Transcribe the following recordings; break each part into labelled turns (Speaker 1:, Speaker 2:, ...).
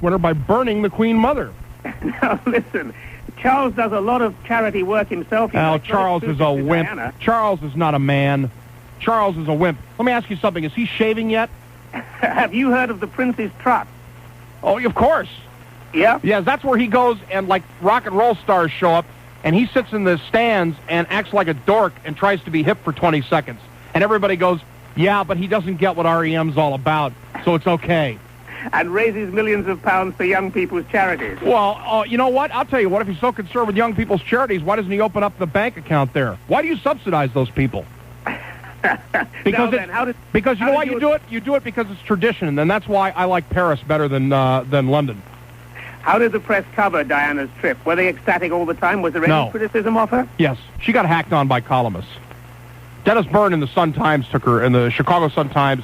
Speaker 1: winner by burning the Queen Mother.
Speaker 2: Now, listen, Charles does a lot of charity work himself.
Speaker 1: Oh, Charles is a wimp.
Speaker 2: Diana.
Speaker 1: Charles is not a man. Charles is a wimp. Let me ask you something. Is he shaving yet?
Speaker 2: Have you heard of the Prince's Trust?
Speaker 1: Oh, of course.
Speaker 2: Yeah?
Speaker 1: Yes, that's where he goes and, like, rock and roll stars show up, and he sits in the stands and acts like a dork and tries to be hip for 20 seconds. And everybody goes, yeah, but he doesn't get what REM's all about, so it's okay.
Speaker 2: And raises millions of pounds for young people's charities.
Speaker 1: Well, you know what? I'll tell you what. If he's so concerned with young people's charities, why doesn't he open up the bank account there? Why do you subsidize those people? Because you know why you do it? You do it because it's tradition, and that's why I like Paris better than London.
Speaker 2: How did the press cover Diana's trip? Were they ecstatic all the time? Was there any criticism of her?
Speaker 1: Yes. She got hacked on by columnists. Dennis Byrne in the Sun-Times took her, and the Chicago Sun-Times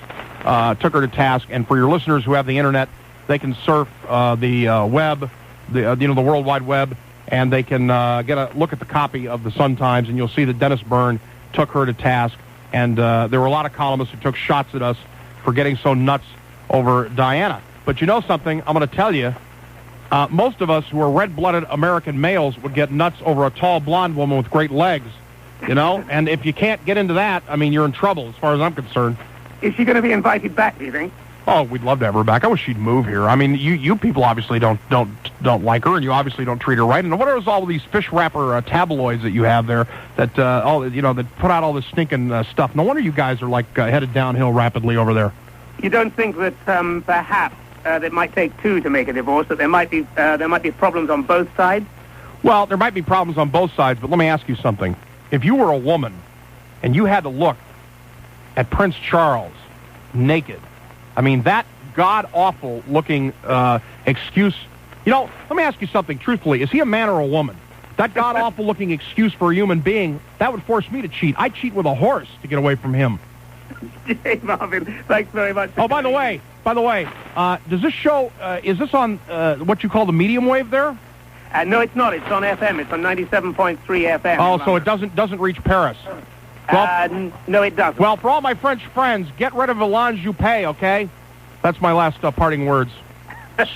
Speaker 1: took her to task. And for your listeners who have the internet, they can surf the web, the World Wide Web, and they can get a look at the copy of the Sun-Times, and you'll see that Dennis Byrne took her to task. And there were a lot of columnists who took shots at us for getting so nuts over Diana. But you know something? I'm going to tell you. Most of us who are red-blooded American males would get nuts over a tall blonde woman with great legs, you know? And if you can't get into that, I mean, you're in trouble as far as I'm concerned.
Speaker 2: Is she going to be invited back, do you think?
Speaker 1: Oh, we'd love to have her back. I wish she'd move here. I mean, you people obviously don't like her, and you obviously don't treat her right. And what are all these fish wrapper tabloids that you have there that that put out all this stinking stuff? No wonder you guys are like headed downhill rapidly over there.
Speaker 2: You don't think that perhaps it might take two to make a divorce? That there might be problems on both sides?
Speaker 1: Well, there might be problems on both sides, but let me ask you something. If you were a woman and you had to look at Prince Charles naked, I mean, that god-awful looking excuse. You know, let me ask you something truthfully. Is he a man or a woman? That god-awful looking excuse for a human being, that would force me to cheat. I'd cheat with a horse to get away from him.
Speaker 2: Hey, Marvin, thanks very much.
Speaker 1: Oh, by the way, does this show, is this on what you call the medium wave there?
Speaker 2: No, it's not. It's on FM. It's on 97.3 FM.
Speaker 1: Oh, so it doesn't reach Paris. Well,
Speaker 2: no, it doesn't.
Speaker 1: Well, for all my French friends, get rid of Volange Juppé, okay? That's my last parting words.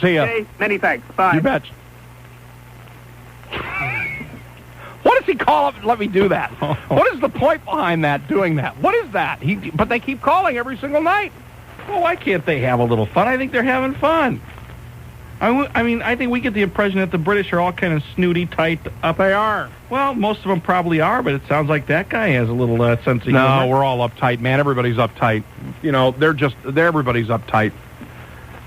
Speaker 1: See ya.
Speaker 2: Okay, many thanks. Bye.
Speaker 1: You bet. What does he call up and let me do that? What is the point behind that, doing that? What is that? But they keep calling every single night.
Speaker 3: Well, why can't they have a little fun? I think they're having fun. I mean, I think we get the impression that the British are all kind of snooty, tight up.
Speaker 1: They are.
Speaker 3: Well, most of them probably are, but it sounds like that guy has a little sense of humor.
Speaker 1: No, we're all uptight, man. Everybody's uptight. You know, everybody's uptight.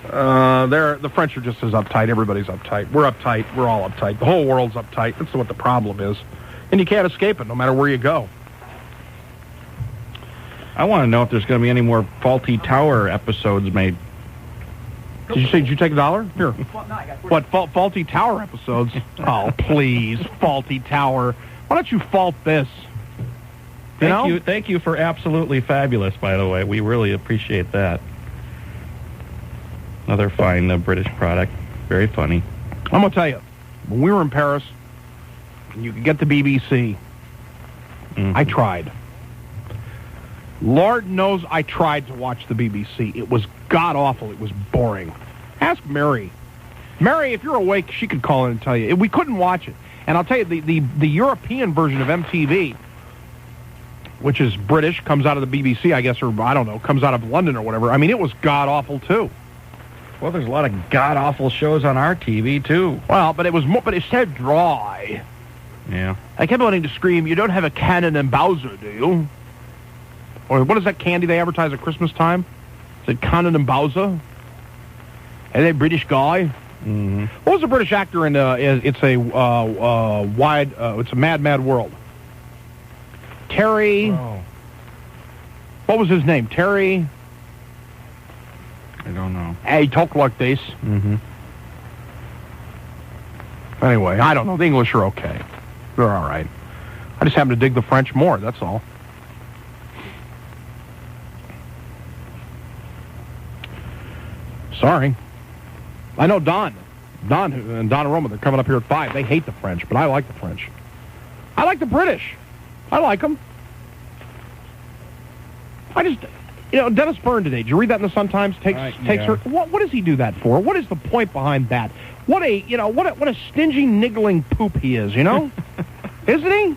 Speaker 1: The French are just as uptight. Everybody's uptight. We're uptight. We're all uptight. The whole world's uptight. That's what the problem is. And you can't escape it no matter where you go.
Speaker 3: I want to know if there's going to be any more Faulty Tower episodes made.
Speaker 1: Did you take $1? Here. What, Faulty Tower episodes? Oh, please, Faulty Tower. Why don't you fault this?
Speaker 3: Thank you for absolutely fabulous, by the way. We really appreciate that. Another fine British product. Very funny.
Speaker 1: I'm going to tell you, when we were in Paris, and you could get the BBC, I tried. Lord knows I tried to watch the BBC. It was god-awful. It was boring. Ask Mary. Mary, if you're awake, she could call in and tell you. We couldn't watch it. And I'll tell you, the European version of MTV, which is British, comes out of the BBC, I guess, or I don't know, comes out of London or whatever. I mean, it was god-awful, too.
Speaker 3: Well, there's a lot of god-awful shows on our TV, too.
Speaker 1: Well, but it's so dry.
Speaker 3: Yeah.
Speaker 1: I kept wanting to scream, you don't have a cannon and Bowser, do you? Or what is that candy they advertise at Christmas time? Is it Cannon and Bowser? Are they a British guy?
Speaker 3: Mm-hmm.
Speaker 1: What was the British actor in? It's a Mad Mad World. Terry.
Speaker 3: Oh.
Speaker 1: What was his name? Terry.
Speaker 3: I don't know.
Speaker 1: He talked like this.
Speaker 3: Mm-hmm.
Speaker 1: Anyway, I don't know. The English are okay. They're all right. I just happen to dig the French more. That's all. Sorry. I know Don and Don and Roma, they're coming up here at 5. They hate the French, but I like the French. I like the British. I like them. Dennis Byrne today. Did you read that in the Sun-Times? Takes her. What does he do that for? What is the point behind that? What a stingy, niggling poop he is. Isn't he?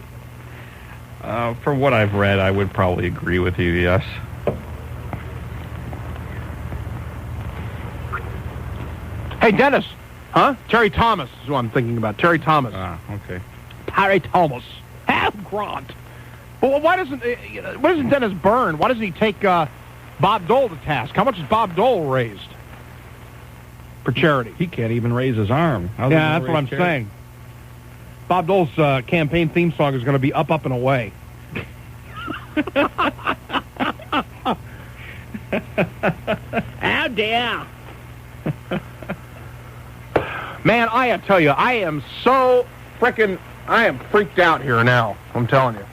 Speaker 3: From what I've read, I would probably agree with you. Yes.
Speaker 1: Hey, Dennis. Huh? Terry Thomas is who I'm thinking about. Terry Thomas.
Speaker 3: Okay.
Speaker 1: Terry Thomas. Have Grant. Well, why doesn't Dennis Byrne? Why doesn't he take Bob Dole to task? How much has Bob Dole raised for charity?
Speaker 3: He can't even raise his arm.
Speaker 1: That's what I'm saying. Bob Dole's campaign theme song is going to be Up, Up, and Away.
Speaker 2: How dare!
Speaker 1: Man, I tell you, I am freaked out here now. I'm telling you.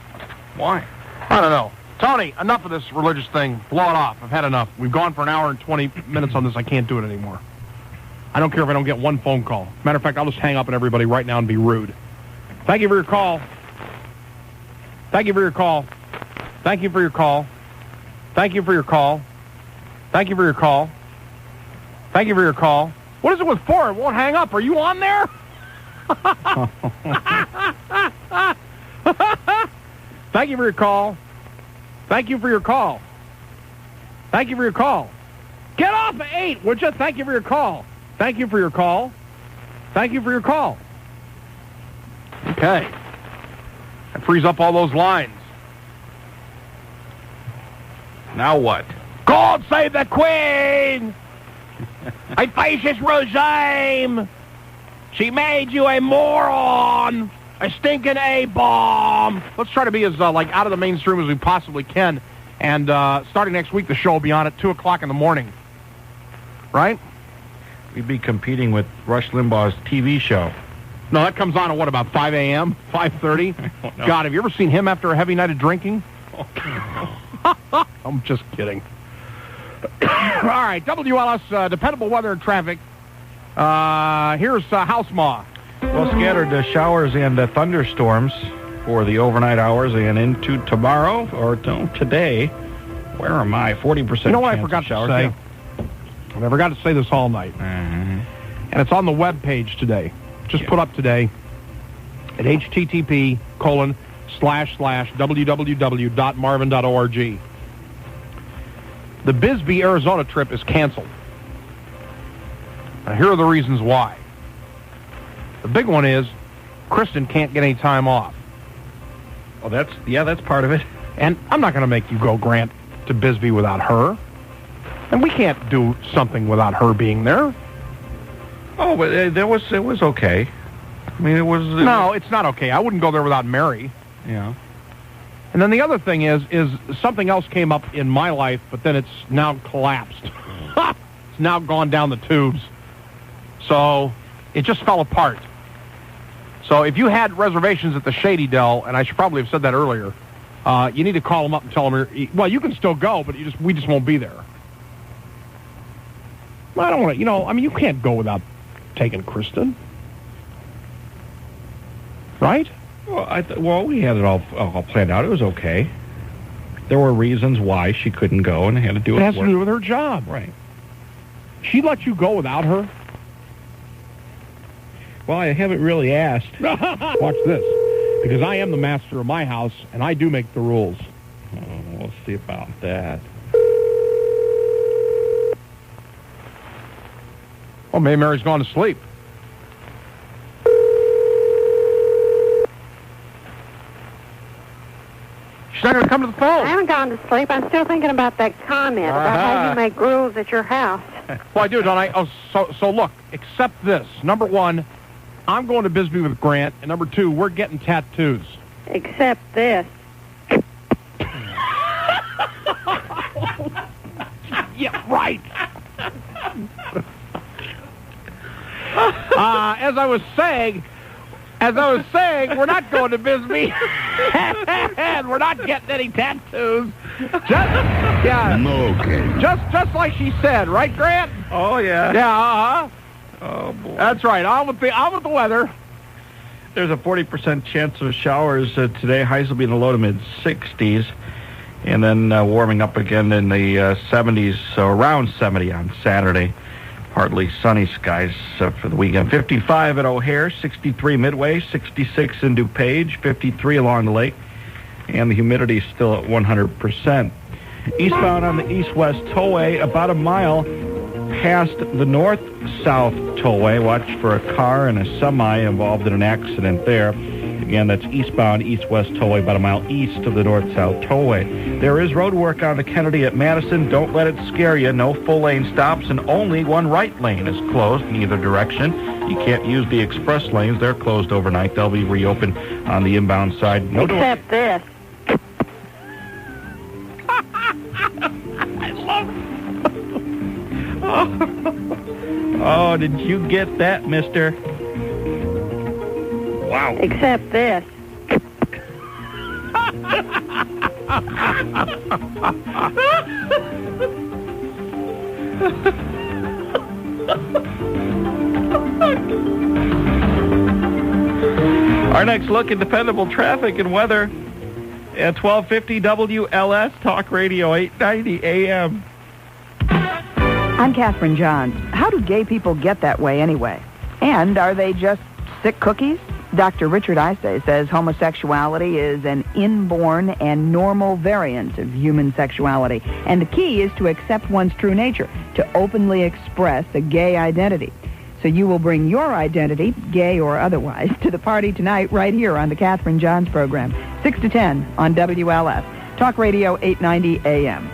Speaker 3: Why?
Speaker 1: I don't know. Tony, enough of this religious thing. Blow it off. I've had enough. We've gone for an hour and 20 minutes on this. I can't do it anymore. I don't care if I don't get one phone call. Matter of fact, I'll just hang up on everybody right now and be rude. Thank you for your call. Thank you for your call. Thank you for your call. Thank you for your call. Thank you for your call. Thank you for your call. What is it with four? It won't hang up. Are you on there? Thank you for your call. Thank you for your call. Thank you for your call. Get off at 8, would you? Thank you for your call. Thank you for your call. Thank you for your call. Okay. That frees up all those lines.
Speaker 3: Now what?
Speaker 1: God save the Queen! A fascist regime! She made you a moron! A stinking A-bomb! Let's try to be as out of the mainstream as we possibly can. And starting next week, the show will be on at 2 o'clock in the morning. Right?
Speaker 3: We'd be competing with Rush Limbaugh's TV show.
Speaker 1: No, that comes on at, what, about 5 a.m., 5:30? God, have you ever seen him after a heavy night of drinking? I'm just kidding. All right, WLS, dependable weather and traffic. Here's House Ma.
Speaker 3: Well, scattered showers and thunderstorms for the overnight hours and into tomorrow, or today. Where am I? 40%.
Speaker 1: You know what I forgot to say? I forgot to say this all night.
Speaker 3: Mm-hmm.
Speaker 1: And it's on the web page today. Just put up today at http://www.marvin.org. The Bisbee, Arizona trip is canceled. Now, here are the reasons why. The big one is Kristen can't get any time off.
Speaker 3: Oh, that's part of it.
Speaker 1: And I'm not going to make you go, Grant, to Bisbee without her. And we can't do something without her being there.
Speaker 3: Oh, but it was okay. I mean, it was...
Speaker 1: No, it's not okay. I wouldn't go there without Mary.
Speaker 3: Yeah.
Speaker 1: And then the other thing is something else came up in my life, but then it's now collapsed. It's now gone down the tubes. So it just fell apart. So if you had reservations at the Shady Dell, and I should probably have said that earlier, you need to call them up and tell them, well, you can still go, but we just won't be there. Well, I don't want to, you can't go without taking Kristen. Right?
Speaker 3: Well, we had it all planned out. It was okay. There were reasons why she couldn't go, and it had to do with
Speaker 1: work. It has to do with her job.
Speaker 3: Right.
Speaker 1: She let you go without her?
Speaker 3: Well, I haven't really asked.
Speaker 1: Watch this. Because I am the master of my house, and I do make the rules.
Speaker 3: Oh, we'll see about that.
Speaker 1: Oh, maybe Mary's gone to sleep. She's not going to come to the phone.
Speaker 4: I haven't gone to sleep. I'm still thinking about that comment about how you make rules at your house.
Speaker 1: Well, I do, don't I? Oh, so look, accept this. Number one, I'm going to Bisbee with Grant. And number two, we're getting tattoos.
Speaker 4: Except this.
Speaker 1: Yeah, right. As I was saying, we're not going to Bisbee, and we're not getting any tattoos. Just like she said, right, Grant?
Speaker 3: Oh yeah.
Speaker 1: Yeah.
Speaker 3: Oh boy.
Speaker 1: That's right. On with the weather.
Speaker 3: There's a 40% chance of showers today. Highs will be in the low to mid 60s, And then warming up again in the 70s, so around 70 on Saturday. Partly sunny skies for the weekend. 55 at O'Hare, 63 Midway, 66 in DuPage, 53 along the lake. And the humidity is still at 100%. Eastbound on the east-west tollway, about a mile past the north-south tollway. Watch for a car and a semi involved in an accident there. Again, that's eastbound east-west tollway, about a mile east of the north-south tollway. There is road work on the Kennedy at Madison. Don't let it scare you. No full-lane stops, and only one right lane is closed in either direction. You can't use the express lanes. They're closed overnight. They'll be reopened on the inbound side. No
Speaker 4: Except this.
Speaker 3: I love it. Oh, did you get that, mister? Wow.
Speaker 4: Except this.
Speaker 3: Our next look at dependable traffic and weather at 1250 WLS Talk Radio 890 AM.
Speaker 5: I'm Catherine Johns. How do gay people get that way anyway? And are they just sick cookies? Dr. Richard Isay says homosexuality is an inborn and normal variant of human sexuality. And the key is to accept one's true nature, to openly express a gay identity. So you will bring your identity, gay or otherwise, to the party tonight right here on the Catherine Johns program, 6 to 10 on WLS. Talk Radio 890 AM.